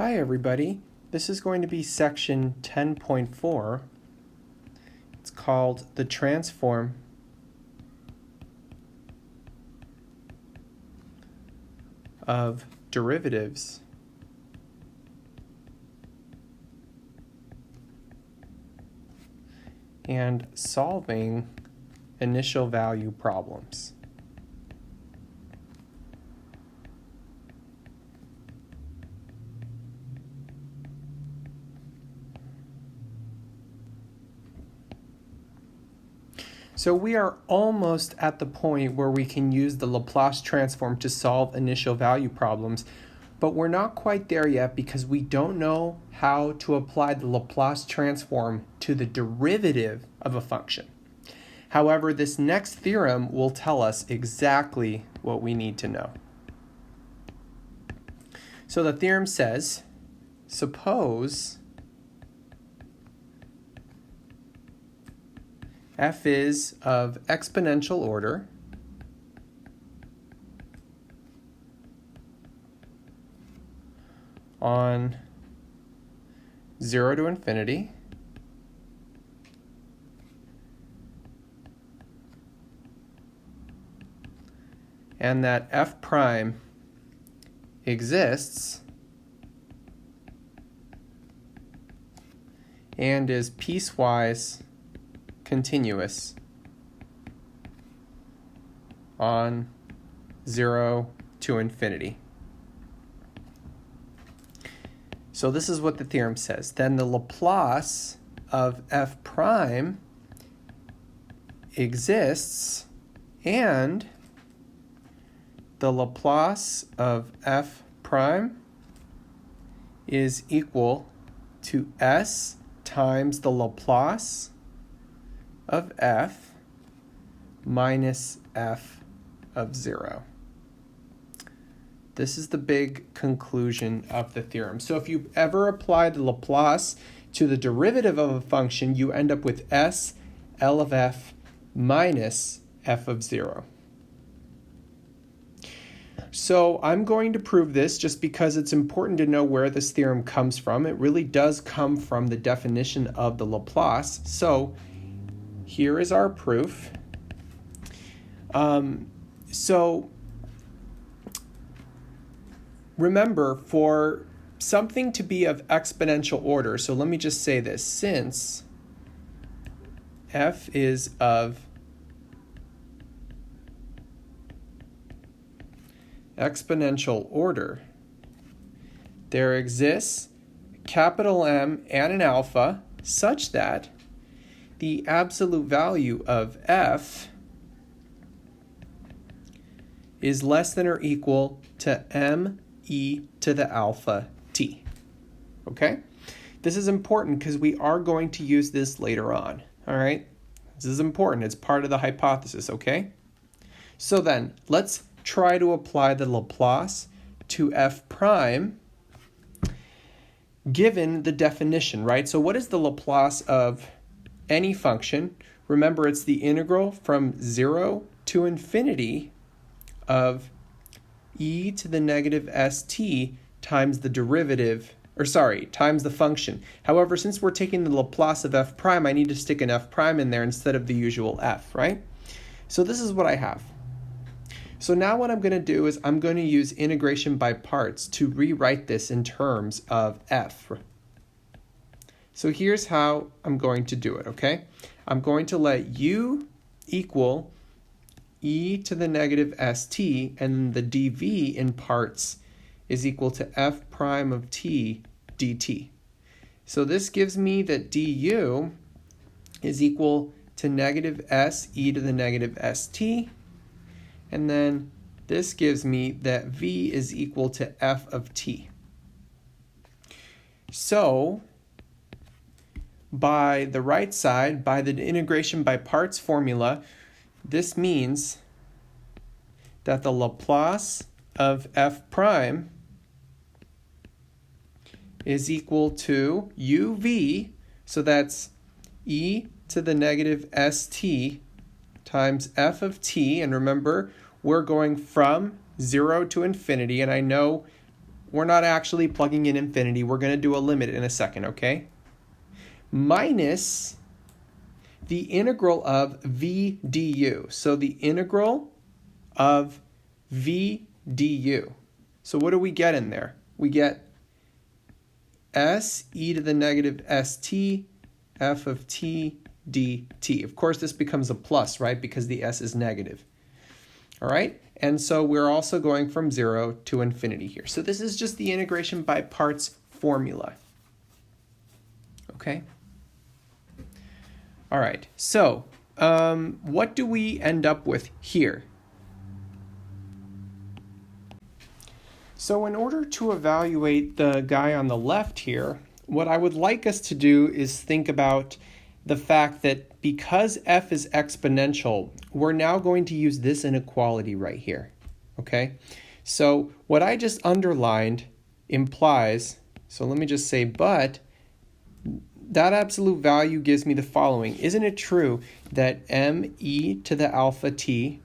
Hi everybody, this is going to be section 10.4. It's called the transform of derivatives and solving initial value problems. So we are almost at the point where we can use the Laplace transform to solve initial value problems, but we're not quite there yet because we don't know how to apply the Laplace transform to the derivative of a function. However, this next theorem will tell us exactly what we need to know. So the theorem says, suppose f is of exponential order on 0 to infinity and that f prime exists and is piecewise continuous on 0 to infinity. So this is what the theorem says. Then the Laplace of f prime exists and the Laplace of f prime is equal to s times the Laplace of f minus f of 0. This is the big conclusion of the theorem. So if you ever apply the Laplace to the derivative of a function, you end up with s L of f minus f of 0. So I'm going to prove this just because it's important to know where this theorem comes from. It really does come from the definition of the Laplace. So here is our proof. So remember, for something to be of exponential order, so let me just say this, since f is of exponential order, there exists capital M and an alpha such that the absolute value of f is less than or equal to me to the alpha t. Okay? This is important because we are going to use this later on. All right? This is important. It's part of the hypothesis, okay? So then, let's try to apply the Laplace to f prime given the definition, right? So what is the Laplace of any function? Remember, it's the integral from 0 to infinity of e to the negative st times the derivative, times the function. However, since we're taking the Laplace of f prime, I need to stick an f prime in there instead of the usual f, right? So this is what I have. So now what I'm going to do is I'm going to use integration by parts to rewrite this in terms of f. So here's how I'm going to do it, okay? I'm going to let u equal e to the negative st, and the dv in parts is equal to f prime of t dt. So this gives me that du is equal to negative s e to the negative st, and then this gives me that v is equal to f of t. So by the right side, by the integration by parts formula, this means that the Laplace of f prime is equal to uv, so that's e to the negative st times f of t, and remember, we're going from 0 to infinity, and I know we're not actually plugging in infinity. We're going to do a limit in a second, okay? Minus the integral of v du. So the integral of v du. So what do we get in there? We get s e to the negative st f of t dt. Of course, this becomes a plus, right? Because the s is negative. All right? And so we're also going from 0 to infinity here. So this is just the integration by parts formula. Okay? All right. So what do we end up with here? So in order to evaluate the guy on the left here, what I would like us to do is think about the fact that because f is exponential, we're now going to use this inequality right here, okay? So what I just underlined implies, so let me just say, but that absolute value gives me the following. Isn't it true that me to the alpha t,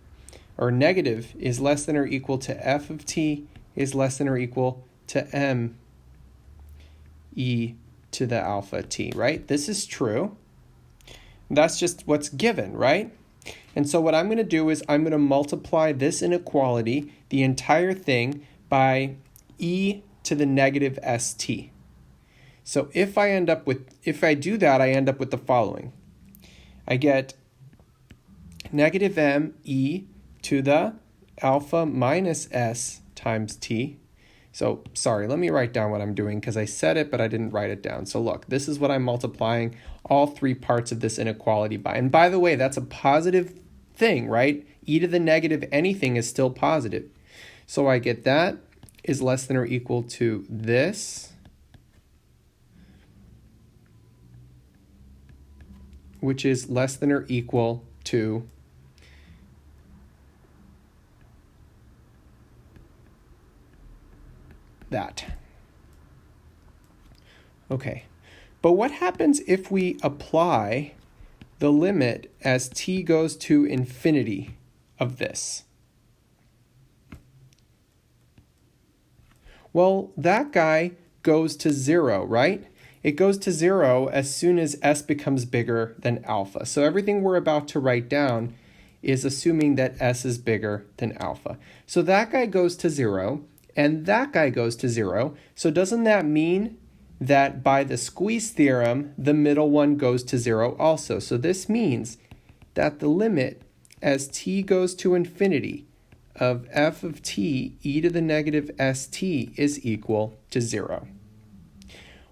or negative, is less than or equal to f of t is less than or equal to m e to the alpha t, right? This is true. That's just what's given, right? And so what I'm going to do is I'm going to multiply this inequality, the entire thing, by e to the negative st. So if I do that, I end up with the following. I get negative m e to the alpha minus s times t. So, sorry, let me write down what I'm doing because I said it, but I didn't write it down. So look, this is what I'm multiplying all three parts of this inequality by. And by the way, that's a positive thing, right? E to the negative anything is still positive. So I get that is less than or equal to this, which is less than or equal to that. Okay, but what happens if we apply the limit as t goes to infinity of this? Well, that guy goes to 0, right? It goes to 0 as soon as s becomes bigger than alpha. So everything we're about to write down is assuming that s is bigger than alpha. So that guy goes to 0, and that guy goes to 0. So doesn't that mean that by the squeeze theorem, the middle one goes to 0 also? So this means that the limit as t goes to infinity of f of t e to the negative st is equal to 0.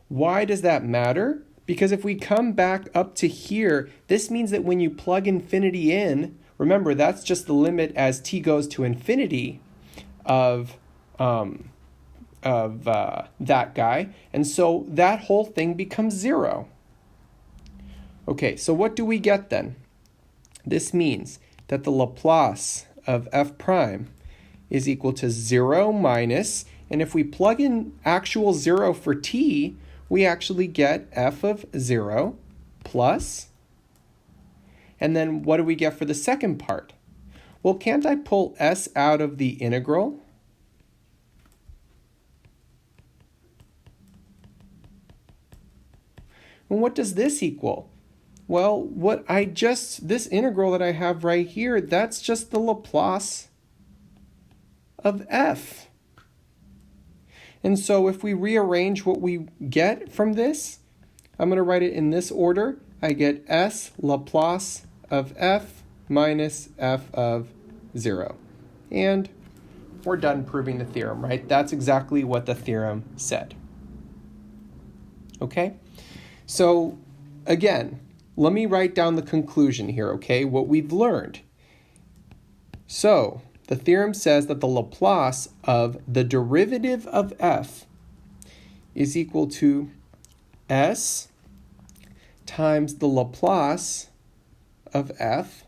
Why does that matter? Because if we come back up to here, this means that when you plug infinity in, remember that's just the limit as t goes to infinity of that guy, and so that whole thing becomes 0. Okay, so what do we get then? This means that the Laplace of f prime is equal to 0 minus, and if we plug in actual 0 for t, we actually get f of 0 plus, and then what do we get for the second part? Well, can't I pull s out of the integral? And what does this equal? Well, this integral that I have right here, that's just the Laplace of f. And so if we rearrange what we get from this, I'm going to write it in this order. I get s Laplace of f minus f of 0. And we're done proving the theorem, right? That's exactly what the theorem said. Okay? So again, let me write down the conclusion here, okay? What we've learned. So the theorem says that the Laplace of the derivative of f is equal to s times the Laplace of f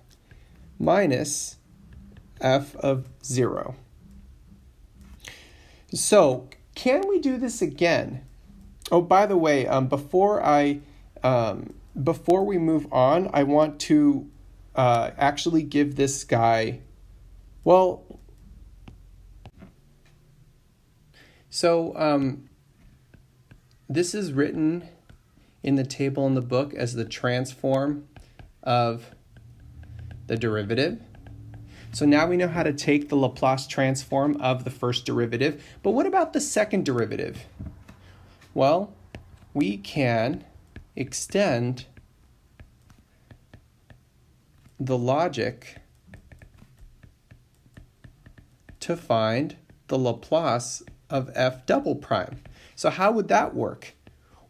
minus f of 0. So can we do this again? Oh, by the way, before we move on, I want to actually give this guy, well, So this is written in the table in the book as the transform of the derivative. So now we know how to take the Laplace transform of the first derivative. But what about the second derivative? Well, we can extend the logic to find the Laplace of f double prime. So how would that work?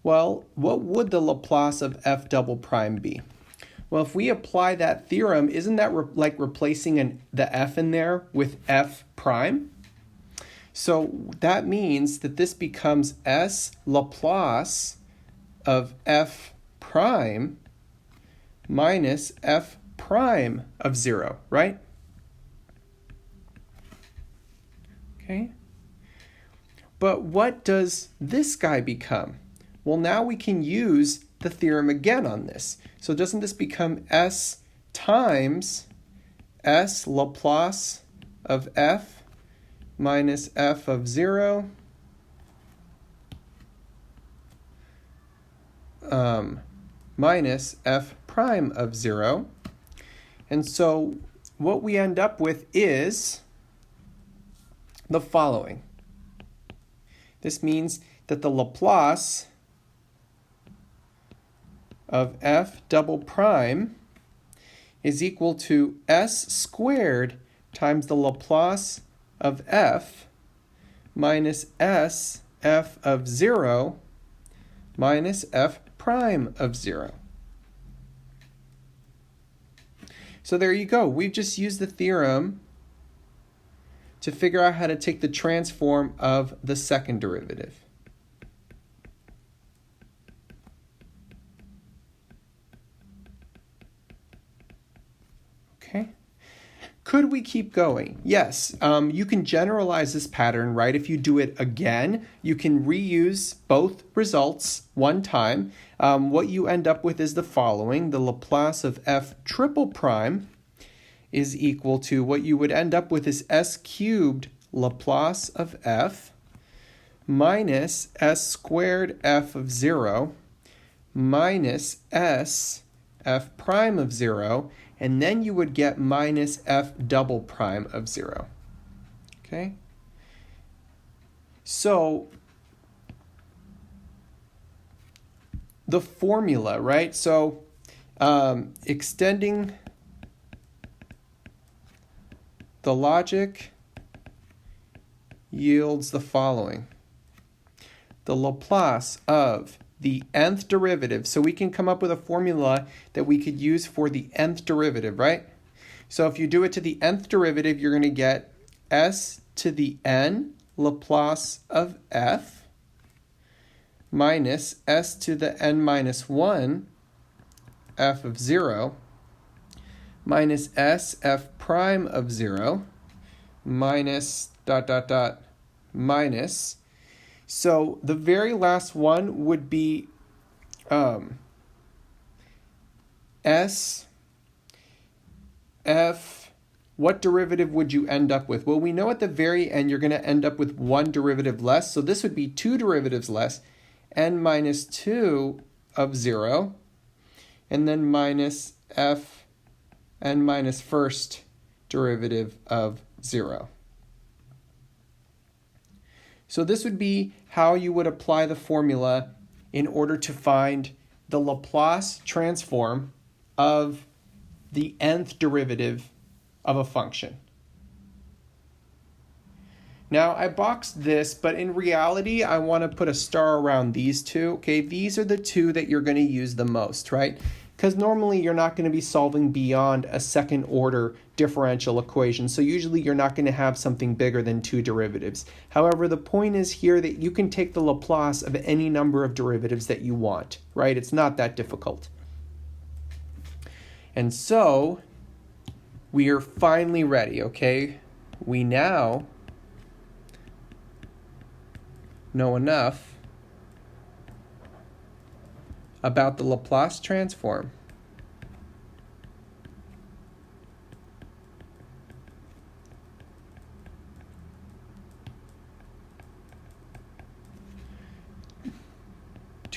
Well, what would the Laplace of f double prime be? Well, if we apply that theorem, isn't that like replacing the f in there with f prime? So that means that this becomes s Laplace of f prime minus f prime of 0, right? Okay. But what does this guy become? Well, now we can use the theorem again on this. So doesn't this become s times s Laplace of f minus f of 0 minus f prime of 0? And so what we end up with is the following. This means that the Laplace of f double prime is equal to s squared times the Laplace of f minus s f of 0 minus f prime of 0. So there you go. We've just used the theorem to figure out how to take the transform of the second derivative. Okay. Could we keep going? Yes. You can generalize this pattern, right? If you do it again, you can reuse both results one time. What you end up with is the following. The Laplace of f triple prime is equal to, what you would end up with is s cubed Laplace of f minus s squared f of 0 minus s f prime of 0, and then you would get minus f double prime of 0. Okay? So the formula, right? So extending the logic yields the following. The Laplace of the nth derivative. So we can come up with a formula that we could use for the nth derivative, right? So if you do it to the nth derivative, you're going to get s to the n Laplace of f minus s to the n minus 1 f of 0 minus s f prime of 0 minus ... minus. So the very last one would be s f. What derivative would you end up with? Well, we know at the very end you're going to end up with one derivative less. So this would be two derivatives less, n minus 2 of 0, and then minus f n minus first derivative of 0. So this would be how you would apply the formula in order to find the Laplace transform of the nth derivative of a function. Now, I boxed this, but in reality, I want to put a star around these two. Okay, these are the two that you're going to use the most, right? Because normally you're not going to be solving beyond a second order differential equation. So usually you're not going to have something bigger than two derivatives. However, the point is here that you can take the Laplace of any number of derivatives that you want, right? It's not that difficult. And so we are finally ready, okay? We now know enough about the Laplace transform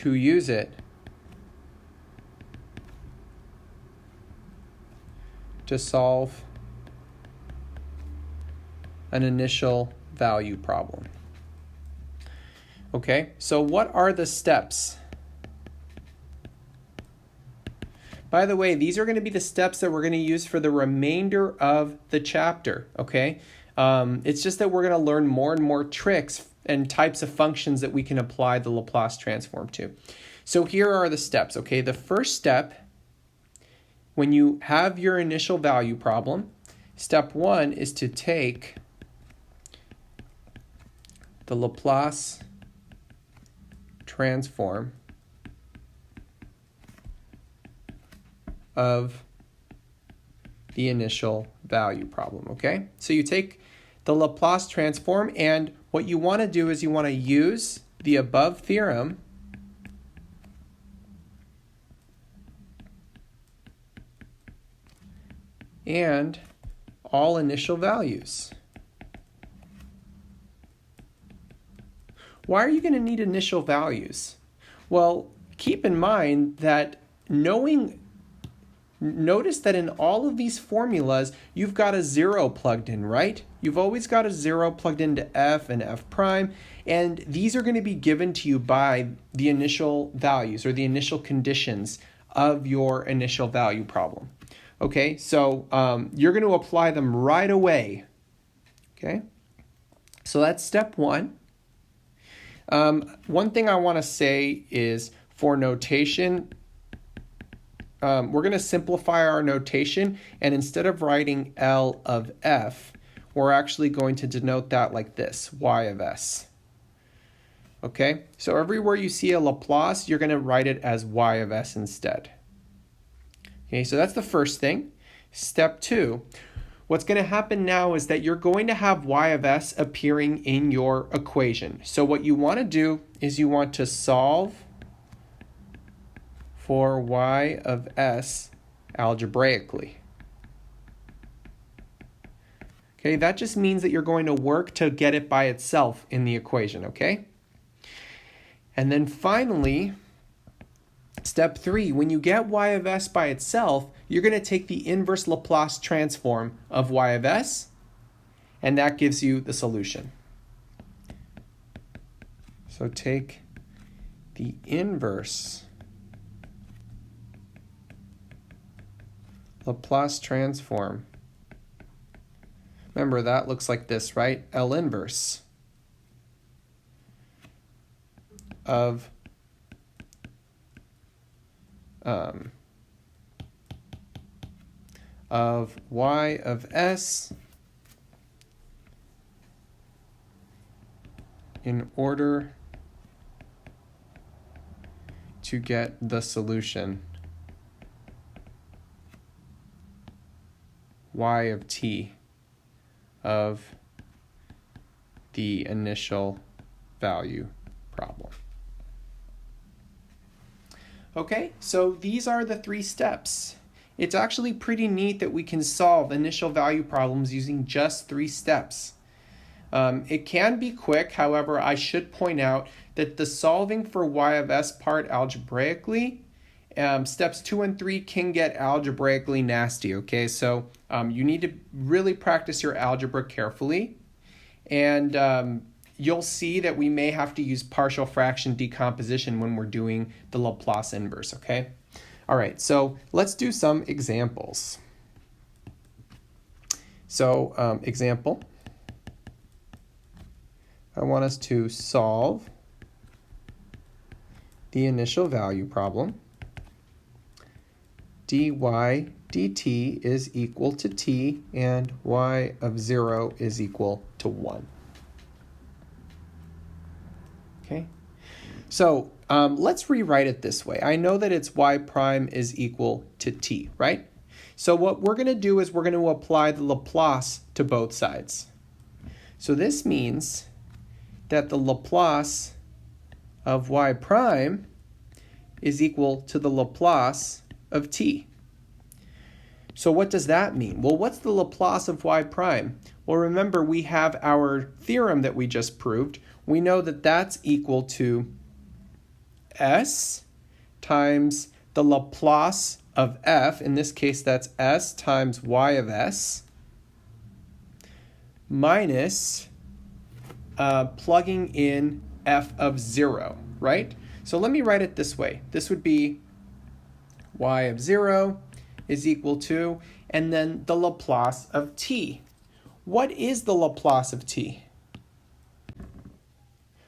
to use it to solve an initial value problem. Okay, so what are the steps? By the way, these are going to be the steps that we're going to use for the remainder of the chapter, okay? It's just that we're going to learn more and more tricks and types of functions that we can apply the Laplace transform to. So here are the steps, okay? The first step, when you have your initial value problem, step one is to take the Laplace transform of the initial value problem, okay? So you take the Laplace transform, and what you want to do is you want to use the above theorem and all initial values. Why are you going to need initial values? Well, keep in mind that notice that in all of these formulas, you've got a zero plugged in, right? You've always got a zero plugged into f and f prime, and these are going to be given to you by the initial values or the initial conditions of your initial value problem. Okay, so you're going to apply them right away. Okay, so that's step one. One thing I want to say is for notation, we're going to simplify our notation, and instead of writing L of f, we're actually going to denote that like this, y of s. Okay, so everywhere you see a Laplace, you're going to write it as y of s instead. Okay, so that's the first thing. Step two, what's going to happen now is that you're going to have y of s appearing in your equation. So what you want to do is you want to solve for y of s algebraically. Okay, that just means that you're going to work to get it by itself in the equation, okay? And then finally, step three, when you get y of s by itself, you're going to take the inverse Laplace transform of y of s, and that gives you the solution. So take the inverse Laplace transform. Remember, that looks like this, right? L inverse of y of s in order to get the solution y of t of the initial value problem. Okay, so these are the three steps. It's actually pretty neat that we can solve initial value problems using just 3 steps. It can be quick, however, I should point out that the solving for y of s part algebraically, steps 2 and 3 can get algebraically nasty, okay? So you need to really practice your algebra carefully, and you'll see that we may have to use partial fraction decomposition when we're doing the Laplace inverse, okay? All right, so let's do some examples. So example, I want us to solve the initial value problem. dy dt is equal to t, and y of 0 is equal to 1. Okay, so let's rewrite it this way. I know that it's y prime is equal to t, right? So what we're going to do is we're going to apply the Laplace to both sides. So this means that the Laplace of y prime is equal to the Laplace of t. So what does that mean? Well, what's the Laplace of y prime? Well, remember, we have our theorem that we just proved. We know that that's equal to s times the Laplace of f, in this case that's s times y of s, minus plugging in f of 0, right? So let me write it this way. This would be y of 0 is equal to, and then the Laplace of t. What is the Laplace of t?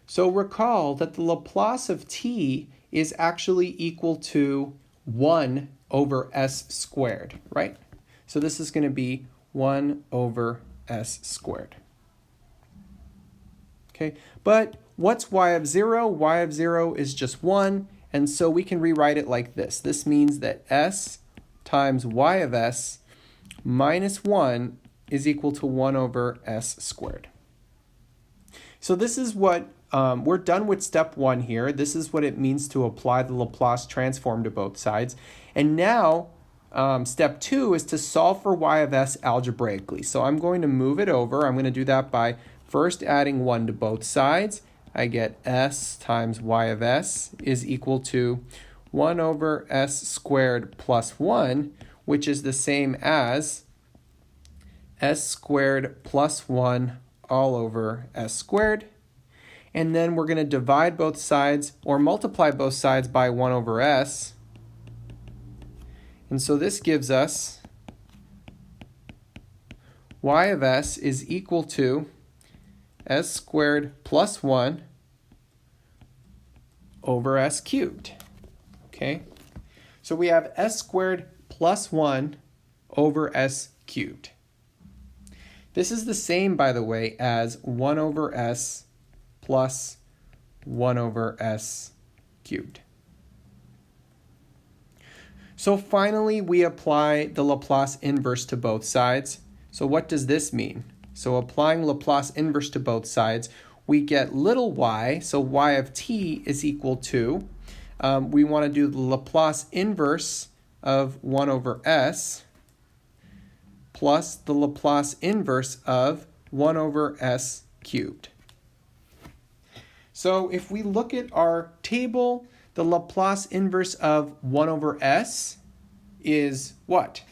So recall that the Laplace of t is actually equal to 1 over s squared, right? So this is going to be 1 over s squared. Okay, but what's y of 0? Y of 0 is just 1, and so we can rewrite it like this. This means that s times y of s minus 1 is equal to 1 over s squared. So this is what, we're done with step 1 here. This is what it means to apply the Laplace transform to both sides. And now, step 2 is to solve for y of s algebraically. So I'm going to move it over. I'm going to do that by first adding 1 to both sides. I get s times y of s is equal to 1 over s squared plus 1, which is the same as s squared plus 1 all over s squared. And then we're going to divide both sides, or multiply both sides by 1 over s. And so this gives us y of s is equal to s squared plus 1 over s cubed. Okay? So we have s squared plus 1 over s cubed. This is the same, by the way, as 1 over s plus 1 over s cubed. So finally, we apply the Laplace inverse to both sides. So what does this mean? So applying Laplace inverse to both sides, we get little y, so y of t is equal to, we want to do the Laplace inverse of 1 over s plus the Laplace inverse of 1 over s cubed. So if we look at our table, the Laplace inverse of 1 over s is what?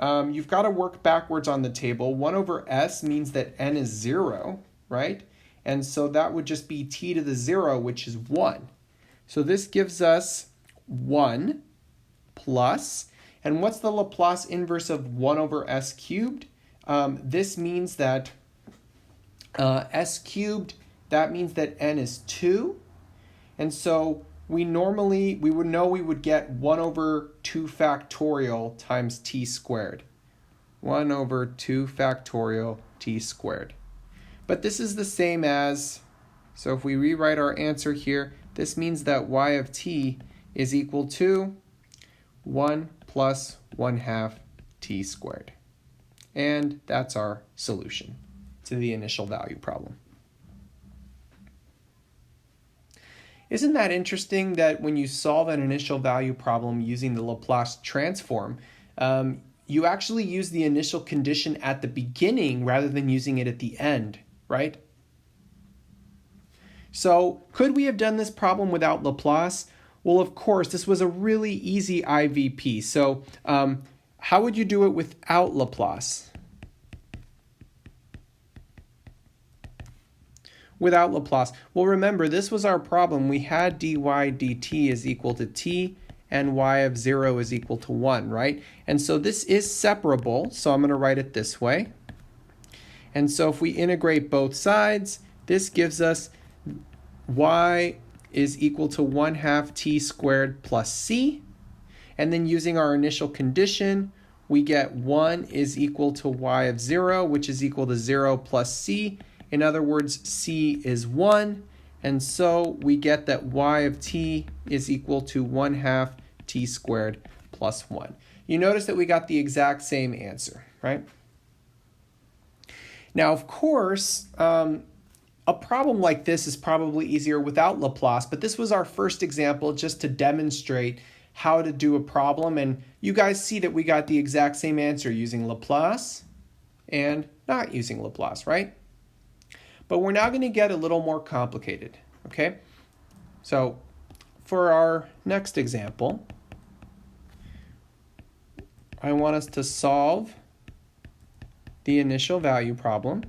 You've got to work backwards on the table. 1 over s means that n is 0, right? And so that would just be t to the 0, which is 1. So this gives us 1 plus, and what's the Laplace inverse of 1 over s cubed? This means that s cubed, that means that n is 2. And so we would get 1 over 2 factorial times t squared. 1 over 2 factorial t squared. But this is the same as, so if we rewrite our answer here, this means that y of t is equal to 1 plus 1/2 t squared. And that's our solution to the initial value problem. Isn't that interesting that when you solve an initial value problem using the Laplace transform, you actually use the initial condition at the beginning rather than using it at the end, right? So could we have done this problem without Laplace? Well, of course, this was a really easy IVP. So how would you do it without Laplace? Without Laplace. Well, remember, this was our problem. We had dy dt is equal to t, and y of 0 is equal to 1, right? And so this is separable, so I'm going to write it this way. And so if we integrate both sides, this gives us y is equal to 1/2 t squared plus c. And then using our initial condition, we get 1 is equal to y of 0, which is equal to 0 plus c. In other words, c is 1. And so we get that y of t is equal to 1/2 t squared plus 1. You notice that we got the exact same answer, right? Now, of course, a problem like this is probably easier without Laplace, but this was our first example just to demonstrate how to do a problem. And you guys see that we got the exact same answer using Laplace and not using Laplace, right? But we're now going to get a little more complicated, okay? So for our next example, I want us to solve the initial value problem,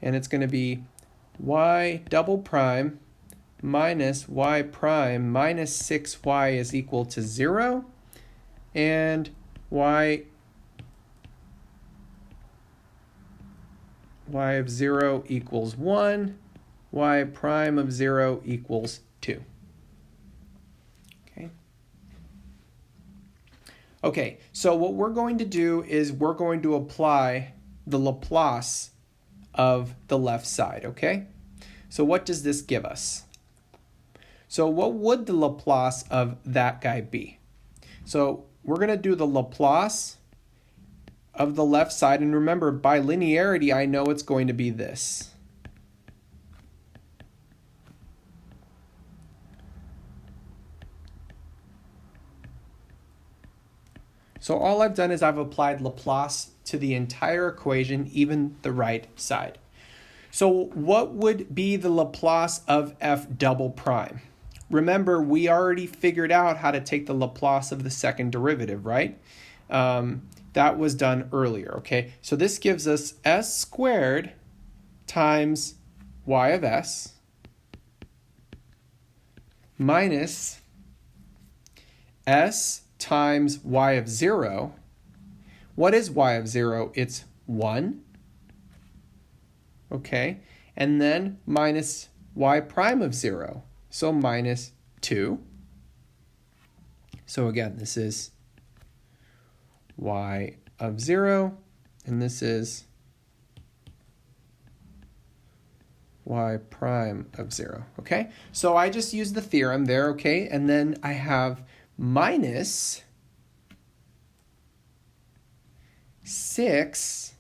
and it's going to be y double prime minus y prime minus 6y is equal to 0, and y of 0 equals 1, y prime of 0 equals 2. Okay, so what we're going to do is we're going to apply the Laplace of the left side, okay? So what does this give us? So what would the Laplace of that guy be? So we're going to do the Laplace of the left side, and remember, by linearity, I know it's going to be this. So all I've done is I've applied Laplace to the entire equation, even the right side. So what would be the Laplace of f double prime? Remember, we already figured out how to take the Laplace of the second derivative, right? That was done earlier, okay? So this gives us s squared times y of s minus s times y of 0. What is y of 0? It's 1. Okay, and then minus y prime of 0. So minus 2. So again, this is y of 0, and this is y prime of 0. Okay, so I just use the theorem there, okay, and then I have minus 6,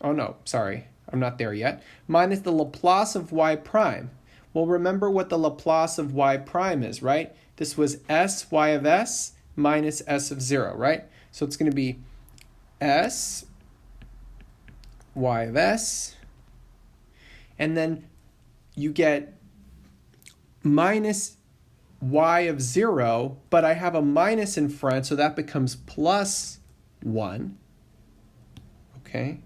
oh no, sorry, I'm not there yet, minus the Laplace of y prime. Well, remember what the Laplace of y prime is, right? This was s y of s minus s of 0, right? So it's going to be s y of s, and then you get minus y of 0, but I have a minus in front, so that becomes plus 1. Okay.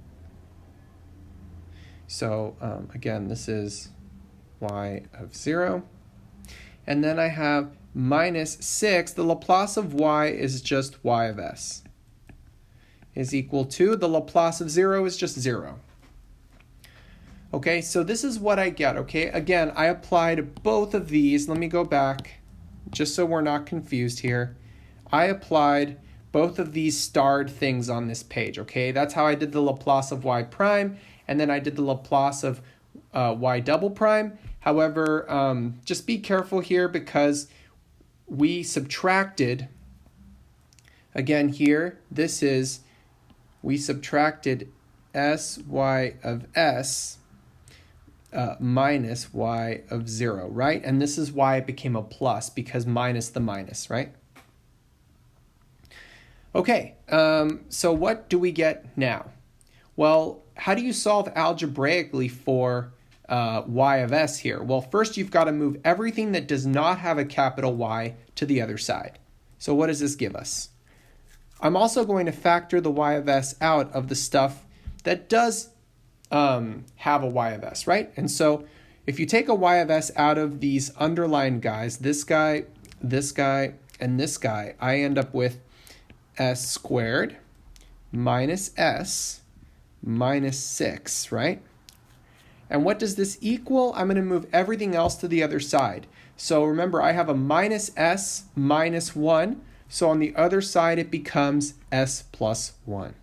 So again, this is y of 0. And then I have minus 6. The Laplace of y is just y of s is equal to, the Laplace of 0 is just 0. Okay, so this is what I get, okay? Again, I applied both of these. Let me go back, just so we're not confused here. I applied both of these starred things on this page, okay? That's how I did the Laplace of y prime, and then I did the Laplace of y double prime. However, just be careful here because we subtracted, again here, this is, we subtracted sy of s minus y of 0, right? And this is why it became a plus, because minus the minus, right? Okay, so what do we get now? Well, how do you solve algebraically for y of s here? Well, first you've got to move everything that does not have a capital Y to the other side. So what does this give us? I'm also going to factor the y of s out of the stuff that does have a y of s, right? And so if you take a y of s out of these underlined guys, this guy, and this guy, I end up with s squared minus s minus 6, right? And what does this equal? I'm going to move everything else to the other side. So remember, I have a minus s minus 1. So on the other side, it becomes s plus 1.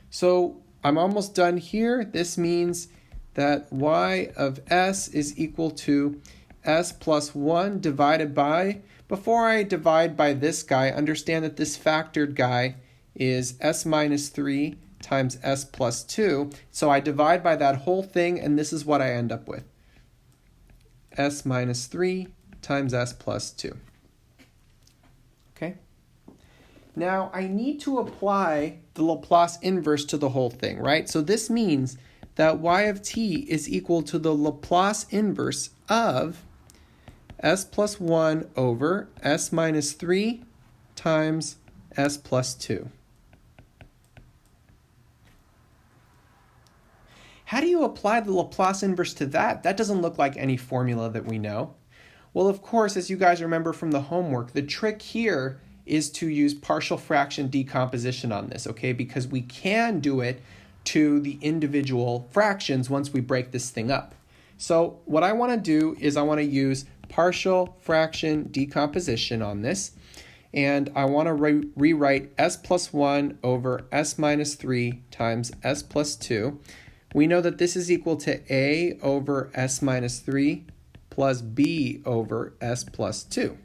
So I'm almost done here. This means that y of s is equal to s plus 1 divided by, before I divide by this guy, understand that this factored guy is s minus 3 times s plus 2. So I divide by that whole thing, and this is what I end up with. S minus 3 times s plus 2. Okay? Now I need to apply the Laplace inverse to the whole thing, right? So this means that y of t is equal to the Laplace inverse of s plus 1 over s minus 3 times s plus 2. How do you apply the Laplace inverse to that? That doesn't look like any formula that we know. Well, of course, as you guys remember from the homework, the trick here is to use partial fraction decomposition on this, okay? Because we can do it to the individual fractions once we break this thing up. So what I want to do is I want to use partial fraction decomposition on this, and I want to rewrite s plus 1 over s minus 3 times s plus 2. We know that this is equal to a over s minus 3 plus b over s plus 2.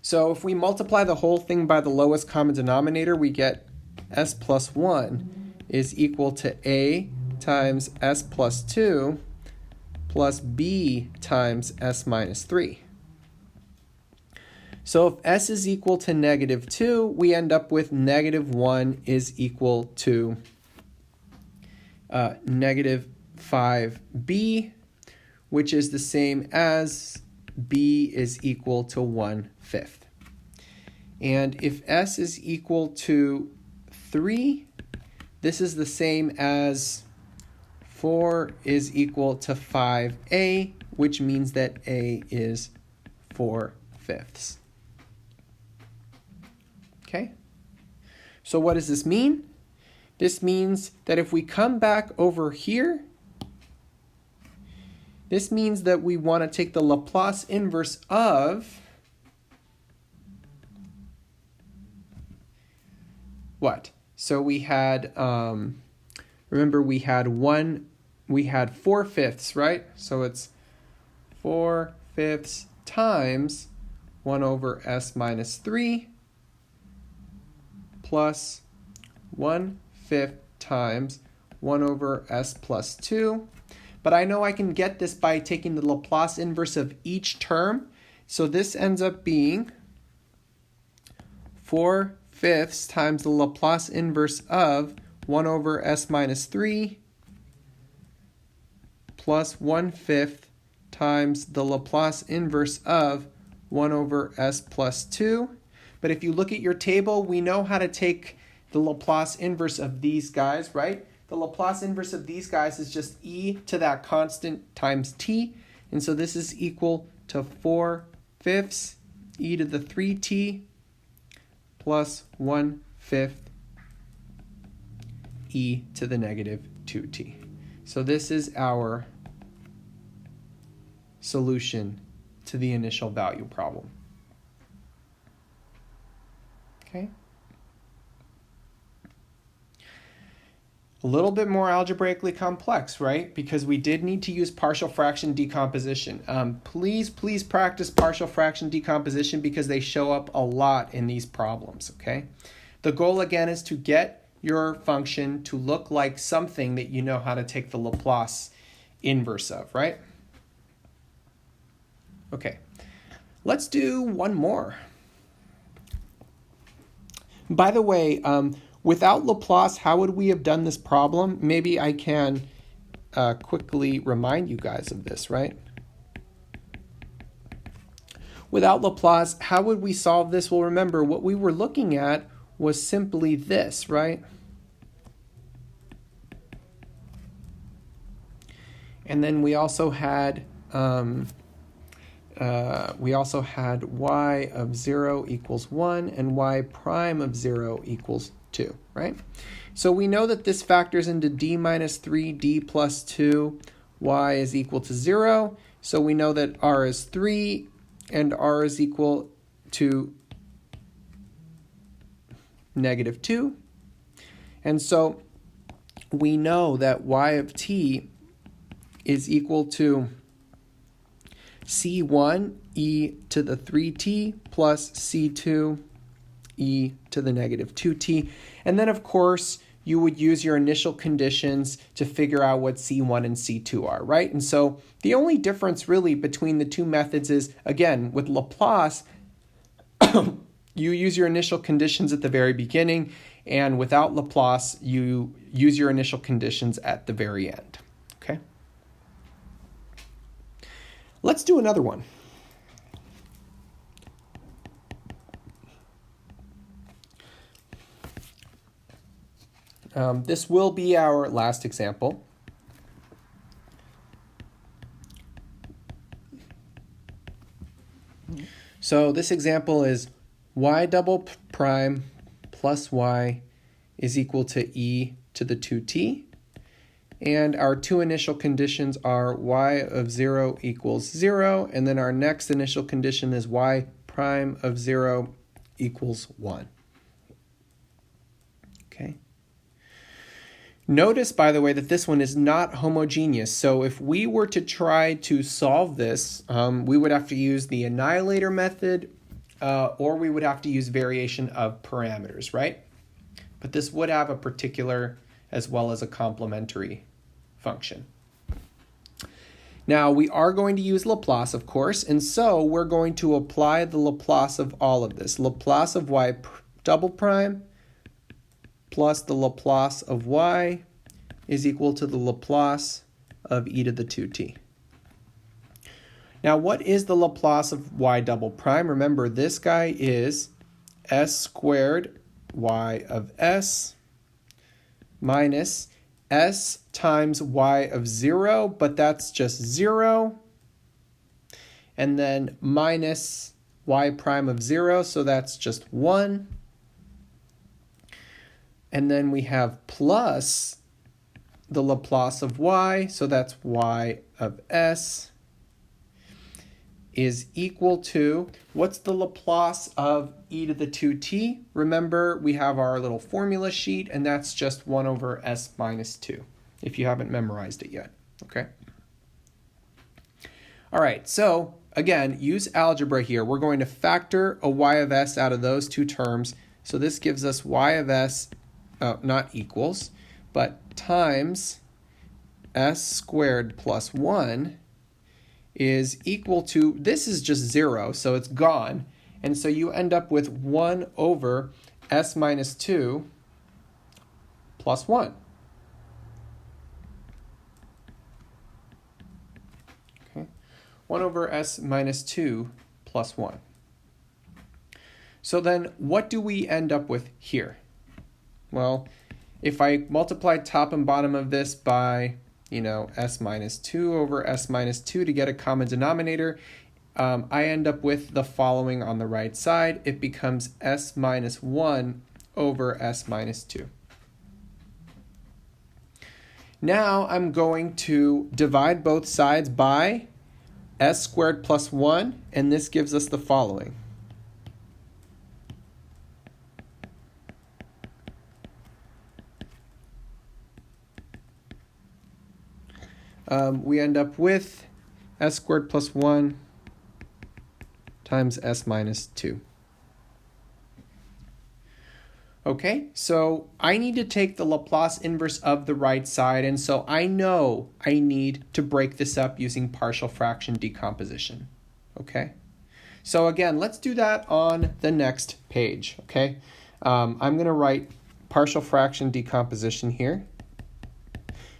So if we multiply the whole thing by the lowest common denominator, we get s plus 1 is equal to a times s plus 2 plus b times s minus 3. So if s is equal to negative 2, we end up with negative 1 is equal to negative 5b, which is the same as b is equal to 1/5. And if s is equal to 3, this is the same as 4 is equal to 5a, which means that a is 4/5. Okay? So what does this mean? This means that if we come back over here, this means that we want to take the Laplace inverse of what? So we had, remember we had 4/5, right? So it's 4/5 times 1 over s minus 3 plus 1/5 times 1 over s plus 2. But I know I can get this by taking the Laplace inverse of each term. So this ends up being 4/5 times the Laplace inverse of 1 over s minus 3 plus 1/5 times the Laplace inverse of 1 over s plus 2. But if you look at your table, we know how to take the Laplace inverse of these guys, right? The Laplace inverse of these guys is just e to that constant times t. And so this is equal to 4/5 e to the 3t plus 1/5 e to the negative 2t. So this is our solution to the initial value problem. Okay? A little bit more algebraically complex, right? Because we did need to use partial fraction decomposition. Please practice partial fraction decomposition because they show up a lot in these problems, okay? The goal, again, is to get your function to look like something that you know how to take the Laplace inverse of, right? Okay, let's do one more. By the way, without Laplace, how would we have done this problem? Maybe I can quickly remind you guys of this, right? Without Laplace, how would we solve this? Well, remember, what we were looking at was simply this, right? And then we also had y of 0 equals 1 and y prime of 0 equals 2, right? So we know that this factors into d minus 3, d plus 2, y is equal to 0. So we know that r is 3 and r is equal to negative 2. And so we know that y of t is equal to c1 e to the 3t plus c2 e to the negative 2t. And then, of course, you would use your initial conditions to figure out what c1 and c2 are, right? And so the only difference really between the two methods is, again, with Laplace, you use your initial conditions at the very beginning, And without Laplace, you use your initial conditions at the very end. Okay? Let's do another one. This will be our last example. So this example is y double prime plus y is equal to e to the 2t. And our two initial conditions are y of 0 equals 0. And then our next initial condition is y prime of 0 equals 1. Okay. Notice, by the way, that this one is not homogeneous. So if we were to try to solve this, we would have to use the annihilator method, or we would have to use variation of parameters, right? But this would have a particular as well as a complementary function. Now, we are going to use Laplace, of course, and so we're going to apply the Laplace of all of this. Laplace of y double prime plus the Laplace of y is equal to the Laplace of e to the 2t. Now, what is the Laplace of y double prime? Remember, this guy is s squared y of s minus s times y of 0, but that's just 0. And then minus y prime of 0, so that's just 1. And then we have plus the Laplace of y, so that's y of s is equal to, what's the Laplace of e to the 2t? Remember, we have our little formula sheet, and that's just 1 over s minus 2, if you haven't memorized it yet, okay? All right, so again, use algebra here. We're going to factor a y of s out of those two terms. So this gives us y of s, not equals, but times s squared plus 1 is equal to, this is just 0, so it's gone. And so you end up with 1 over s minus 2 plus 1. Okay, 1 over s minus 2 plus 1. So then what do we end up with here? Well, if I multiply top and bottom of this by, s minus 2 over s minus 2 to get a common denominator, I end up with the following on the right side. It becomes s minus 1 over s minus 2. Now I'm going to divide both sides by s squared plus 1, and this gives us the following. We end up with s squared plus 1 times s minus 2. Okay, so I need to take the Laplace inverse of the right side, and so I know I need to break this up using partial fraction decomposition. Okay, so again, let's do that on the next page. Okay, I'm going to write partial fraction decomposition here.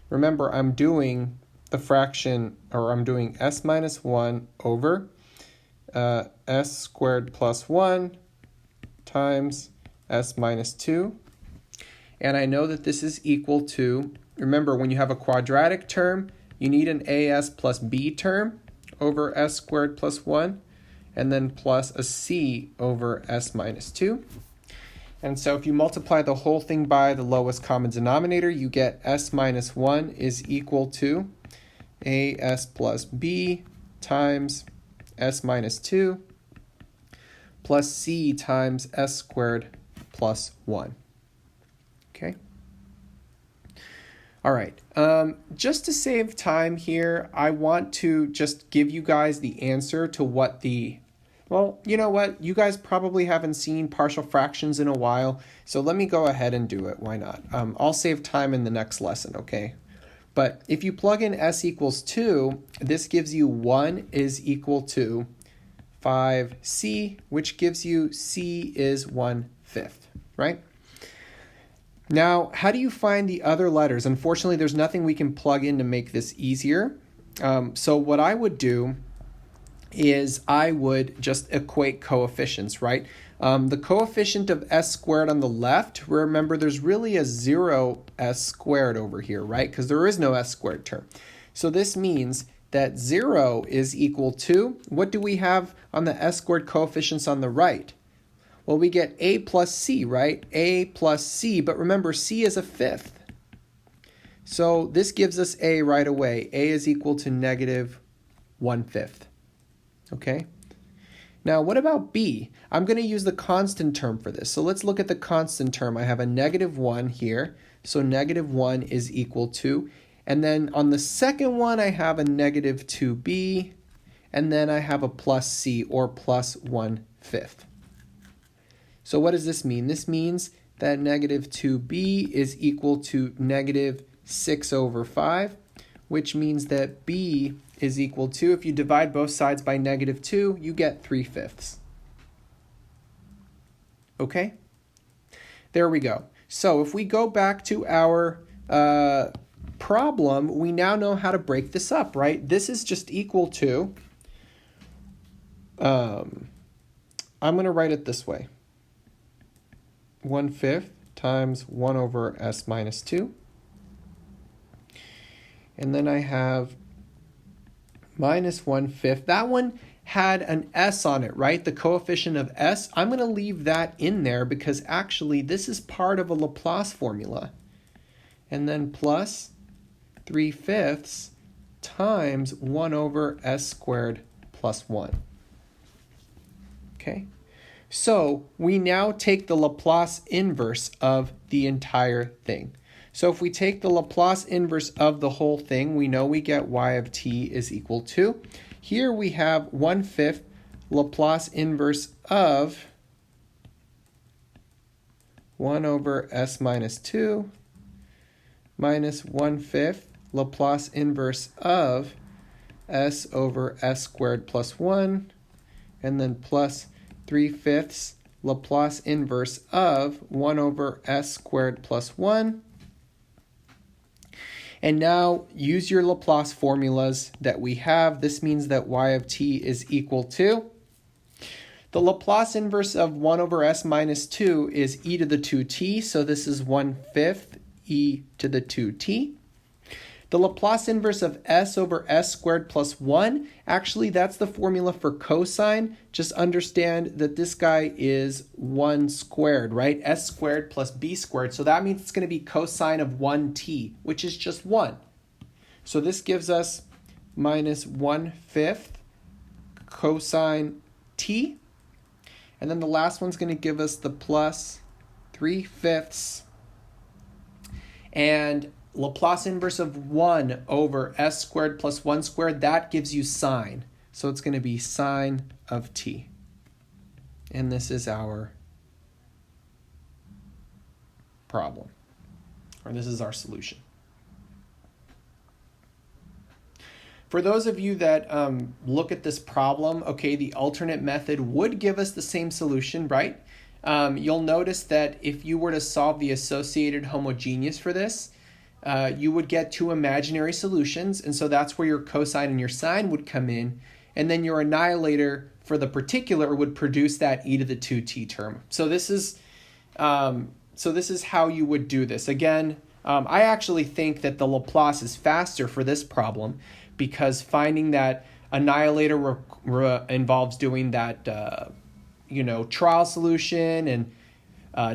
Remember, I'm doing the fraction, or I'm doing s minus 1 over s squared plus 1 times s minus 2. And I know that this is equal to, remember, when you have a quadratic term, you need an as plus b term over s squared plus 1, and then plus a c over s minus 2. And so if you multiply the whole thing by the lowest common denominator, you get s minus 1 is equal to as plus b times s minus 2 plus c times s squared plus 1. Okay? All right. Just to save time here, I want to just give you guys the answer to what the... Well, you know what? You guys probably haven't seen partial fractions in a while, so let me go ahead and do it. Why not? I'll save time in the next lesson, okay? But if you plug in s equals 2, this gives you 1 is equal to 5c, which gives you c is 1/5, right? Now, how do you find the other letters? Unfortunately, there's nothing we can plug in to make this easier. So what I would do is I would just equate coefficients, right? The coefficient of s squared on the left, remember there's really a 0 s squared over here, right? Because there is no s squared term. So this means that 0 is equal to, what do we have on the s squared coefficients on the right? Well, we get a plus c, right? A plus c, but remember c is a fifth. So this gives us a right away. A is equal to negative 1/5. Okay? Now, what about b? I'm going to use the constant term for this. So let's look at the constant term. I have a negative 1 here. So negative 1 is equal to, and then on the second one, I have a negative 2b, and then I have a plus c, or plus 1/5. So what does this mean? This means that negative 2b is equal to negative 6/5, which means that b is equal to, if you divide both sides by negative 2, you get 3/5. Okay? There we go. So if we go back to our problem, we now know how to break this up, right? This is just equal to, I'm going to write it this way. 1/5 times 1 over s minus 2. And then I have minus 1/5. That one had an s on it, right? The coefficient of s. I'm going to leave that in there because actually this is part of a Laplace formula. And then plus 3/5 times 1 over s squared plus 1. Okay? So we now take the Laplace inverse of the entire thing. So if we take the Laplace inverse of the whole thing, we know we get y of t is equal to, here we have 1/5 Laplace inverse of 1 over s minus 2 minus 1/5 Laplace inverse of s over s squared plus 1, and then plus 3/5 Laplace inverse of 1 over s squared plus 1. And now use your Laplace formulas that we have. This means that y of t is equal to, the Laplace inverse of 1 over s minus 2 is e to the 2t, so this is 1/5 e to the 2t. The Laplace inverse of s over s squared plus 1, actually that's the formula for cosine. Just understand that this guy is 1 squared, right? S squared plus b squared. So that means it's going to be cosine of 1t, which is just 1. So this gives us minus 1/5 cosine t. And then the last one's going to give us the plus 3/5. And Laplace inverse of 1 over s squared plus 1 squared, that gives you sine. So it's going to be sine of t. And this is our problem, or this is our solution. For those of you that look at this problem, okay, the alternate method would give us the same solution, right? You'll notice that if you were to solve the associated homogeneous for this, you would get two imaginary solutions, and so that's where your cosine and your sine would come in, and then your annihilator for the particular would produce that e to the 2t term. So this is how you would do this. Again, I actually think that the Laplace is faster for this problem because finding that annihilator involves doing that trial solution and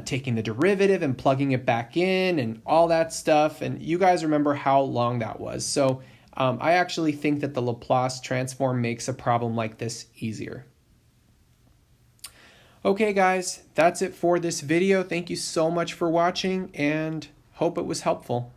taking the derivative and plugging it back in and all that stuff. And you guys remember how long that was. So I actually think that the Laplace transform makes a problem like this easier. Okay, guys, that's it for this video. Thank you so much for watching and hope it was helpful.